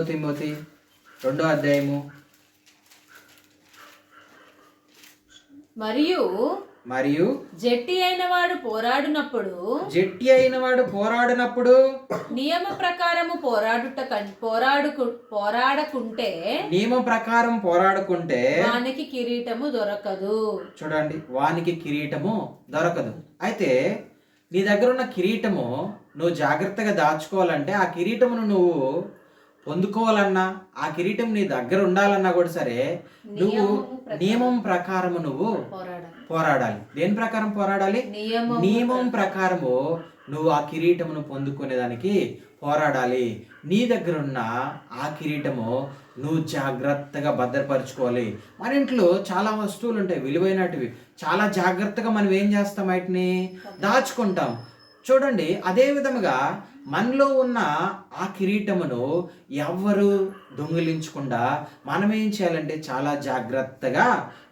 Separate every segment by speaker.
Speaker 1: Timothy 2
Speaker 2: మరియు
Speaker 3: జట్టి అయిన వాడు
Speaker 2: పోరాడినప్పుడు
Speaker 3: నియమ ప్రకారము
Speaker 2: పోరాడకుంటే
Speaker 3: వానికి కిరీటము దొరకదు.
Speaker 1: చూడండి, వానికి కిరీటము దొరకదు. అయితే నీ దగ్గర ఉన్న కిరీటము నువ్వు జాగ్రత్తగా దాచుకోవాలంటే, ఆ కిరీటమును నువ్వు పొందుకోవాలన్నా, ఆ కిరీటం నీ దగ్గర ఉండాలన్నా కూడా సరే, నువ్వు నియమం ప్రకారము నువ్వు పోరాడాలి. దేని ప్రకారం పోరాడాలి? నియమం ప్రకారము నువ్వు ఆ కిరీటమును పొందుకునేదానికి పోరాడాలి. నీ దగ్గర ఉన్న ఆ కిరీటము నువ్వు జాగ్రత్తగా భద్రపరచుకోవాలి. మన ఇంట్లో చాలా వస్తువులు ఉంటాయి, విలువైనటివి. చాలా జాగ్రత్తగా మనం ఏం చేస్తాం? వాటిని దాచుకుంటాం. చూడండి, అదే విధముగా మనలో ఉన్న ఆ కిరీటమును ఎవ్వరు దొంగిలించకుండా మనం ఏం చేయాలంటే చాలా జాగ్రత్తగా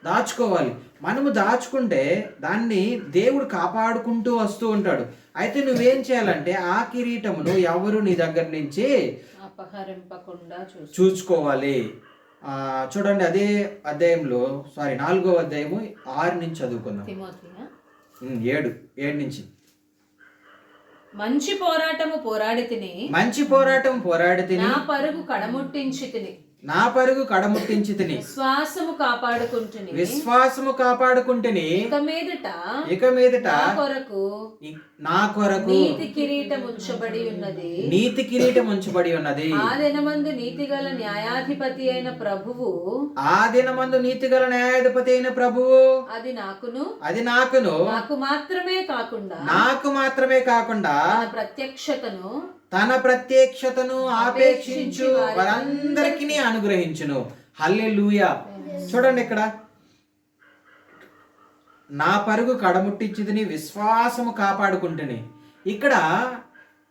Speaker 1: దాచుకోవాలి. మనము దాచుకుంటే దాన్ని దేవుడు కాపాడుకుంటూ వస్తూ ఉంటాడు. అయితే నువ్వేం చేయాలంటే ఆ కిరీటమును ఎవరు నీ దగ్గర నుంచి
Speaker 3: అపహరింపకుండా
Speaker 1: చూసుకోవాలి. చూడండి, అదే అధ్యాయంలో 4వ అధ్యాయము 6 నుంచి చదువుకుందాం. 7 నుంచి.
Speaker 3: మంచి పోరాటం
Speaker 1: పోరాడి తిని
Speaker 3: నా పరుగు కడముట్టించి తిని విశ్వాసము కాపాడుకుంటుని
Speaker 1: ఇక మీదట నా కొరకు
Speaker 3: నీతి కిరీటం
Speaker 1: ఉంచబడి ఉన్నది.
Speaker 3: ఆ దినమందు నీతిగల న్యాయాధిపతి అయిన ప్రభువు అది నాకును నాకు మాత్రమే కాకుండా తన ప్రత్యక్షతను ఆపేక్షించు వారందరికీ అనుగ్రహించును. హల్లెలూయా. చూడండి, ఇక్కడ నా పరుగు కడముట్టించితిని విశ్వాసము కాపాడుకుంటుని. ఇక్కడ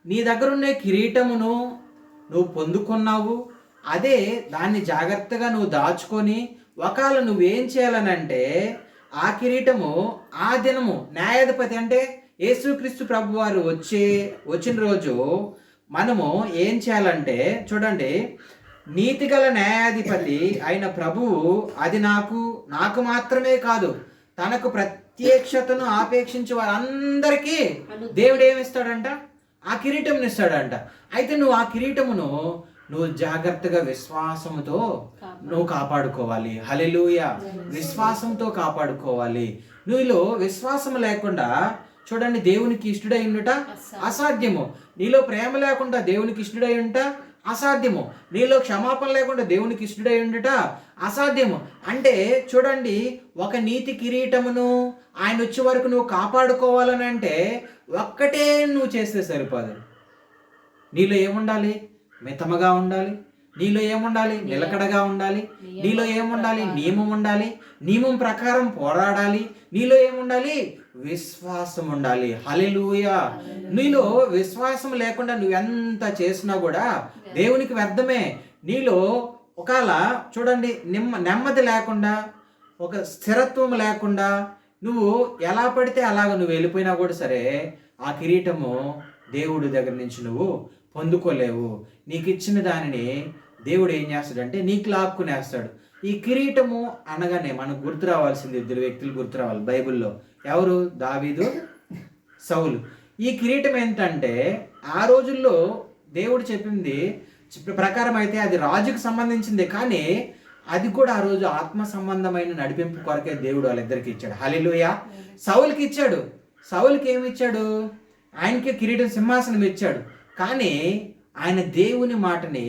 Speaker 3: నీ దగ్గర ఉన్న కిరీటమును నువ్వు పొందుకున్నావు. అదే దాన్ని జాగ్రత్తగా నువ్వు దాచుకొని, ఒకవేళ నువ్వేం చేయాలనంటే ఆ కిరీటము ఆ దినము న్యాయాధిపతి అంటే యేసుక్రీస్తు ప్రభు వారు వచ్చిన రోజు మనము ఏం చేయాలంటే, చూడండి, నీతిగల న్యాయాధిపతి అయిన ప్రభువు అది నాకు మాత్రమే కాదు, తనకు ప్రత్యక్షతను ఆపేక్షించే వారందరికీ దేవుడు ఏమిస్తాడంట? ఆ కిరీటం ఇస్తాడంట. అయితే నువ్వు ఆ కిరీటమును నువ్వు జాగ్రత్తగా విశ్వాసంతో నువ్వు కాపాడుకోవాలి. హల్లెలూయా. విశ్వాసంతో కాపాడుకోవాలి. నీలో విశ్వాసం లేకుండా, చూడండి, దేవునికి ఇష్టడై ఉండుట అసాధ్యము. నీలో ప్రేమ లేకుండా దేవునికి ఇష్టడై ఉంట అసాధ్యము. నీలో క్షమాపణ లేకుండా దేవునికి ఇష్టడై ఉండుట అసాధ్యము. అంటే చూడండి, ఒక నీతి కిరీటమును ఆయన వచ్చే వరకు నువ్వు కాపాడుకోవాలని అంటే ఒక్కటే నువ్వు చేస్తే సరిపోదు. నీలో ఏముండాలి? మితముగా ఉండాలి. నీలో ఏముండాలి? నిలకడగా ఉండాలి. నీలో ఏముండాలి? నియమం ఉండాలి. నియమం ప్రకారం పోరాడాలి. నీలో ఏముండాలి? విశ్వాసం ఉండాలి. హల్లెలూయా. నీలో విశ్వాసం లేకుండా నువ్వెంత చేసినా కూడా దేవునికి వ్యర్థమే. నీలో ఒకవేళ చూడండి, నెమ్మది లేకుండా, ఒక స్థిరత్వం లేకుండా నువ్వు ఎలా పడితే అలాగ నువ్వు వెళ్ళిపోయినా కూడా సరే, ఆ కిరీటము దేవుడి దగ్గర నుంచి నువ్వు పొందుకోలేవు. నీకు ఇచ్చిన దానిని దేవుడు ఏం చేస్తాడంటే నీకు లాక్కునేస్తాడు. ఈ కిరీటము అనగానే మనకు గుర్తు రావాల్సింది 2 వ్యక్తులు గుర్తు రావాలి బైబిల్లో. ఎవరు? దావీదు, సౌలు. ఈ కిరీటం ఏంటంటే ఆ రోజుల్లో దేవుడు చెప్పింది ప్రకారం అయితే అది రాజుకు సంబంధించింది, కానీ అది కూడా ఆ రోజు ఆత్మ సంబంధమైన నడిపింపు కొరకే దేవుడు వాళ్ళిద్దరికి ఇచ్చాడు. హల్లెలూయా. సౌలుకి ఇచ్చాడు. సౌలుకి ఏమి ఇచ్చాడు? ఆయనకి కిరీటం, సింహాసనం ఇచ్చాడు. కానీ ఆయన దేవుని మాటని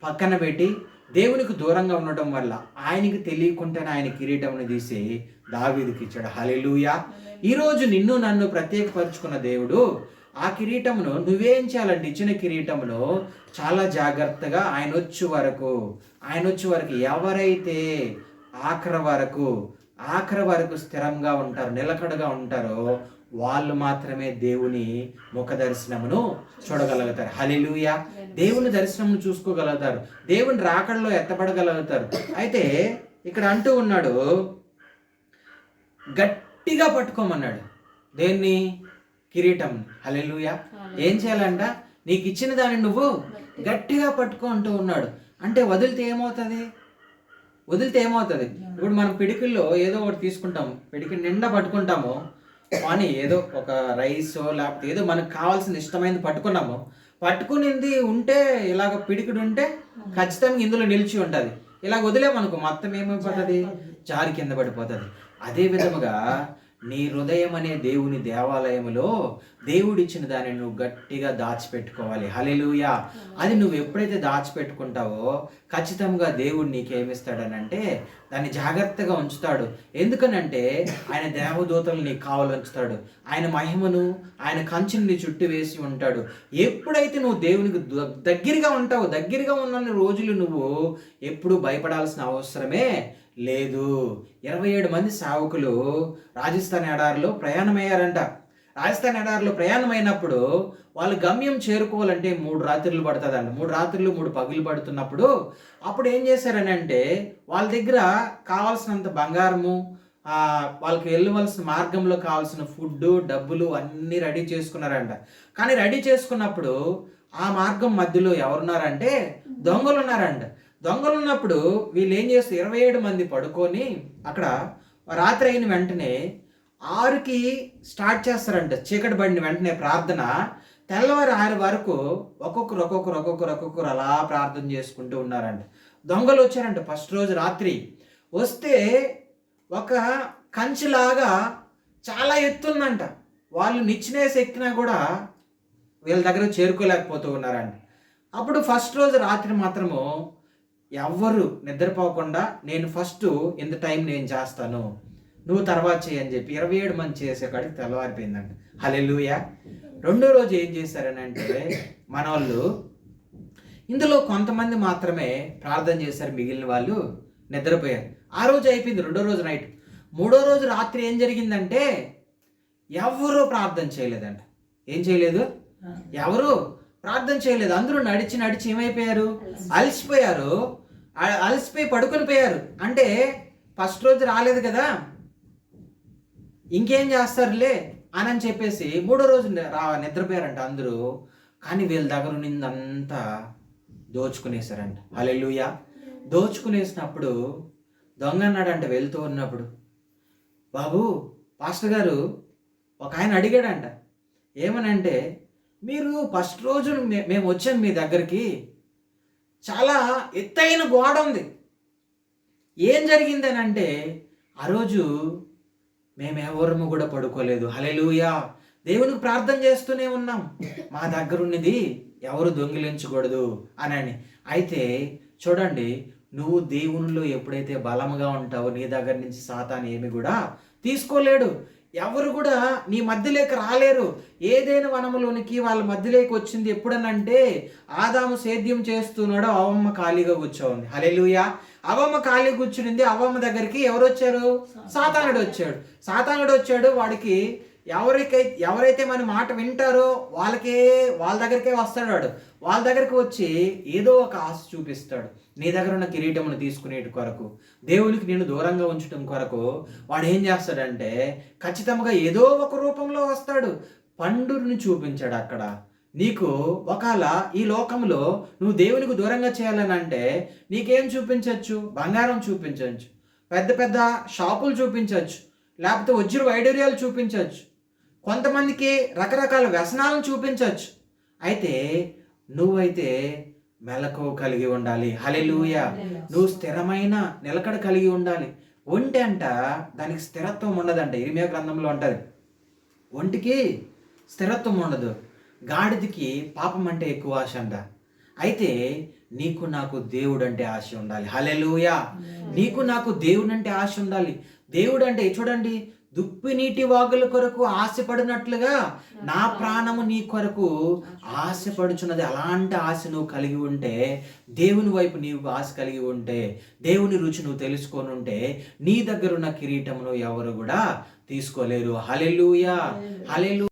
Speaker 3: పక్కన పెట్టి దేవునికి దూరంగా ఉండటం వల్ల ఆయనకి తెలియకుండానే ఆయన కిరీటంని తీసి దావీదుకి ఇచ్చాడు. హల్లెలూయా. ఈరోజు నిన్ను నన్ను ప్రత్యేకపరుచుకున్న దేవుడు ఆ కిరీటమును నువ్వేం చేయాలంటే ఇచ్చిన కిరీటమును చాలా జాగ్రత్తగా ఆయన వచ్చే వరకు ఎవరైతే ఆఖరి వరకు స్థిరంగా ఉంటారో, నిలకడగా ఉంటారో, వాళ్ళు మాత్రమే దేవుని ముఖ దర్శనమును చూడగలుగుతారు. హల్లెలూయా. దేవుని దర్శనమును చూసుకోగలుగుతారు. దేవుని రాకడలో ఎత్తబడగలుగుతారు. అయితే ఇక్కడ అంటూ ఉన్నాడు, గట్టిగా పట్టుకోమన్నాడు. దేన్ని? కిరీటం. హల్లెలూయా. ఏం చేయాలంట?
Speaker 1: నీకు ఇచ్చిన దాన్ని నువ్వు గట్టిగా పట్టుకుంటూ ఉన్నాడు. అంటే వదిలితే ఏమవుతుంది? ఇప్పుడు మనం పిడికిల్లో ఏదో ఒకటి తీసుకుంటాం, పిడికి నిండా పట్టుకుంటాము, కానీ ఏదో ఒక రైసో లేకపోతే ఏదో మనకు కావాల్సిన ఇష్టమైనది పట్టుకునింది ఉంటే, ఇలాగ పిడికిడు ఉంటే ఖచ్చితంగా ఇందులో నిలిచి ఉంటుంది. ఇలా వదిలేమనుకో మొత్తం ఏమైపోతుంది? జారి కింద పడిపోతుంది. అదే విధముగా నీ హృదయం అనే దేవుని దేవాలయములో దేవుడిచ్చిన దాన్ని నువ్వు గట్టిగా దాచిపెట్టుకోవాలి. హల్లెలూయా. అది నువ్వు ఎప్పుడైతే దాచిపెట్టుకుంటావో ఖచ్చితంగా దేవుడు నీకేమిస్తాడనంటే దాన్ని జాగ్రత్తగా ఉంచుతాడు. ఎందుకనంటే ఆయన దేవదూతలు నీకు కావాలంచుతాడు. ఆయన మహిమను, ఆయన కంచెను నీ చుట్టూ వేసి ఉంటాడు. ఎప్పుడైతే నువ్వు దేవునికి దగ్గరగా ఉంటావో, దగ్గరగా ఉన్న రోజులు నువ్వు ఎప్పుడు భయపడాల్సిన అవసరమే లేదు. 27 మంది సేవకులు రాజస్థాన్ ఎడారిలో ప్రయాణమయ్యారంట. రాజస్థాన్ ఎడారిలో ప్రయాణమైనప్పుడు వాళ్ళు గమ్యం చేరుకోవాలంటే 3 రాత్రులు పడుతుందంట. 3 రాత్రులు 3 పగులు పడుతున్నప్పుడు అప్పుడు ఏం చేశారని అంటే వాళ్ళ దగ్గర కావాల్సినంత బంగారము, వాళ్ళకి వెళ్ళవలసిన మార్గంలో కావాల్సిన ఫుడ్, డబ్బులు అన్నీ రెడీ చేసుకున్నారంట. కానీ రెడీ చేసుకున్నప్పుడు ఆ మార్గం మధ్యలో ఎవరున్నారంటే దొంగలు ఉన్నారంట. దొంగలు ఉన్నప్పుడు వీళ్ళు ఏం చేస్తారు, 27 మంది పడుకొని అక్కడ రాత్రి అయిన వెంటనే 6కి స్టార్ట్ చేస్తారంట. చీకటి పడిన వెంటనే ప్రార్థన తెల్లవారు 6 వరకు ఒక్కొక్కరు అలా ప్రార్థన చేసుకుంటూ ఉన్నారంట. దొంగలు వచ్చారంట ఫస్ట్ రోజు రాత్రి. వస్తే ఒక కంచిలాగా చాలా ఎత్తుందంట. వాళ్ళు నిచ్చినేసి ఎక్కినా కూడా వీళ్ళ దగ్గర చేరుకోలేకపోతూ ఉన్నారంట. అప్పుడు ఫస్ట్ రోజు రాత్రి మాత్రము ఎవ్వరు నిద్రపోకుండా నేను ఫస్ట్ ఇంత టైం నేను చేస్తాను, నువ్వు తర్వాత చేయని చెప్పి 27 మంది చేసే కాడికి తెల్లవారిపోయిందంట. హల్లెలూయా. రెండో రోజు ఏం చేశారనంటే మన వాళ్ళు ఇందులో కొంతమంది మాత్రమే ప్రార్థన చేశారు, మిగిలిన వాళ్ళు నిద్రపోయారు. ఆ రోజు అయిపోయింది, రెండో రోజు నైట్. మూడో రోజు రాత్రి ఏం జరిగిందంటే ఎవరూ ప్రార్థన చేయలేదంట. ఏం చేయలేదు? ఎవరు ప్రార్థన చేయలేదు. అందరూ నడిచి ఏమైపోయారు? అలసిపోయారు. అలసిపోయి పడుకొని పోయారు. అంటే ఫస్ట్ రోజు రాలేదు కదా, ఇంకేం చేస్తారులే అని చెప్పేసి మూడో రోజు నిద్రపోయారంట అందరూ. కానీ వీళ్ళ దగ్గర ఉన్నదంతా దోచుకునేశారంట. హల్లెలూయా. దోచుకునేసినప్పుడు దొంగ అన్నాడంట వెళ్తూ ఉన్నప్పుడు, బాబు పాస్టర్ గారు, ఒక ఆయన అడిగాడంట ఏమనంటే, మీరు ఫస్ట్ రోజు మేము వచ్చాం మీ దగ్గరికి, చాలా ఎత్తైన గోడ ఉంది, ఏం జరిగిందని అంటే ఆ రోజు మేమెవరము కూడా పడుకోలేదు. హల్లెలూయా. దేవునికి ప్రార్థన చేస్తూనే ఉన్నాం, మా దగ్గర ఉన్నది ఎవరు దొంగిలించకూడదు అని. అయితే చూడండి, నువ్వు దేవునిలో ఎప్పుడైతే బలముగా ఉంటావో నీ దగ్గర నుంచి సాతాను ఏమి కూడా తీసుకోలేడు. ఎవరు కూడా నీ మధ్యలోకి రాలేరు. ఏదైనా వనములోనికి వాళ్ళ మధ్యలోకి వచ్చింది ఎప్పుడనంటే ఆదాము సేద్యం చేస్తున్నాడో అవ్వమ్మ ఖాళీగా కూర్చోంది. హల్లెలూయా. అవ్వమ్మ ఖాళీ కూర్చునింది. అవ్వమ్మ దగ్గరికి ఎవరు వచ్చారు? సాతానుడు వచ్చాడు. వాడికి ఎవరైతే మన మాట వింటారో వాళ్ళ దగ్గరికే వస్తాడు. వాడు వాళ్ళ దగ్గరికి వచ్చి ఏదో ఒక ఆశ చూపిస్తాడు. నీ దగ్గర ఉన్న కిరీటమును తీసుకునేటి కొరకు, దేవునికి నేను దూరంగా ఉంచడం కొరకు వాడు ఏం చేస్తాడంటే ఖచ్చితంగా ఏదో ఒక రూపంలో వస్తాడు. పండుని చూపించాడు అక్కడ. నీకు ఒకవేళ ఈ లోకంలో నువ్వు దేవునికి దూరంగా చేయాలని అంటే నీకేం చూపించవచ్చు? బంగారం చూపించవచ్చు, పెద్ద పెద్ద షాపులు చూపించవచ్చు, లేకపోతే వజ్ర వైడూర్యాలు చూపించవచ్చు, కొంతమందికి రకరకాల వ్యసనాలను చూపించవచ్చు. అయితే నువ్వైతే మెలకువ కలిగి ఉండాలి. హల్లెలూయా. నువ్వు స్థిరమైన నిలకడ కలిగి ఉండాలి. ఒంటి అంట దానికి స్థిరత్వం ఉండదంట. ఇర్మియా గ్రంథంలో ఉంటది, ఒంటికి స్థిరత్వం ఉండదు, గాడిదకి పాపం అంటే ఎక్కువ ఆశ అంట. అయితే నీకు నాకు దేవుడు అంటే ఆశ ఉండాలి. హల్లెలూయా. నీకు నాకు దేవుడు అంటే ఆశ ఉండాలి. దేవుడు అంటే చూడండి, దుప్పి నీటి వాగుల కొరకు ఆశపడినట్లుగా నా ప్రాణము నీ కొరకు ఆశపడుచున్నది. అలాంటి ఆశ నువ్వు కలిగి ఉంటే, దేవుని వైపు నీవు ఆశ కలిగి ఉంటే, దేవుని రుచి నువ్వు తెలుసుకొని ఉంటే, నీ దగ్గర ఉన్న కిరీటమును ఎవరు కూడా తీసుకోలేరు. హల్లెలూయా. హల్లెలూయా.